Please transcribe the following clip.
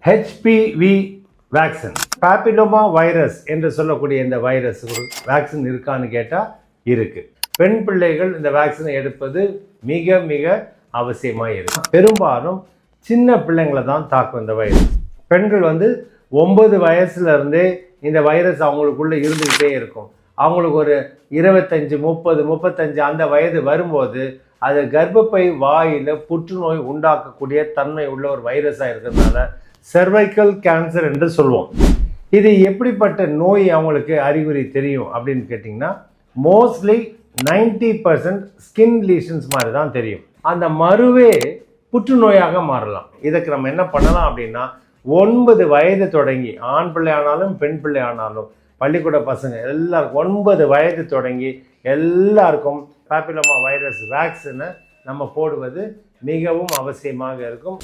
HPV vaccine, papilloma virus என்று சொல்லக்கூடிய இந்த வைரஸ் வேக்சின் இருக்கான்னு கேட்டால் இருக்குது. பெண் பிள்ளைகள் இந்த வேக்சினை எடுப்பது மிக மிக அவசியமாக இருக்குது. பெரும்பாலும் சின்ன பிள்ளைங்களை தான் தாக்கும் இந்த வைரஸ். பெண்கள் 9 வயசுலேருந்தே இந்த வைரஸ் அவங்களுக்குள்ளே இருந்துக்கிட்டே இருக்கும். அவங்களுக்கு ஒரு 25, 30, 35 அந்த வயது வரும்போது அது கர்ப்பப்பை வாயில் புற்றுநோய் உண்டாக்கக்கூடிய தன்மை உள்ள ஒரு வைரஸாக இருக்கிறதுனால சர்வைக்கல் கேன்சர் என்று சொல்லுவோம். இது எப்படிப்பட்ட நோய் அவங்களுக்கு அறிகுறி தெரியும் அப்படின்னு கேட்டிங்கன்னா, மோஸ்ட்லி 90% ஸ்கின் லீஷன்ஸ் மாதிரி தான் தெரியும். அந்த மருவே புற்றுநோயாக மாறலாம். இதுக்கு நம்ம என்ன பண்ணலாம் அப்படின்னா, 9 வயது தொடங்கி ஆண் பிள்ளை ஆனாலும் பெண் பிள்ளை ஆனாலும் பள்ளிக்கூட பசங்க எல்லாருக்கும் 9 வயது தொடங்கி எல்லாருக்கும் பாப்பிலோமா வைரஸ் வேக்சினை நம்ம போடுவது மிகவும் அவசியமாக இருக்கும்.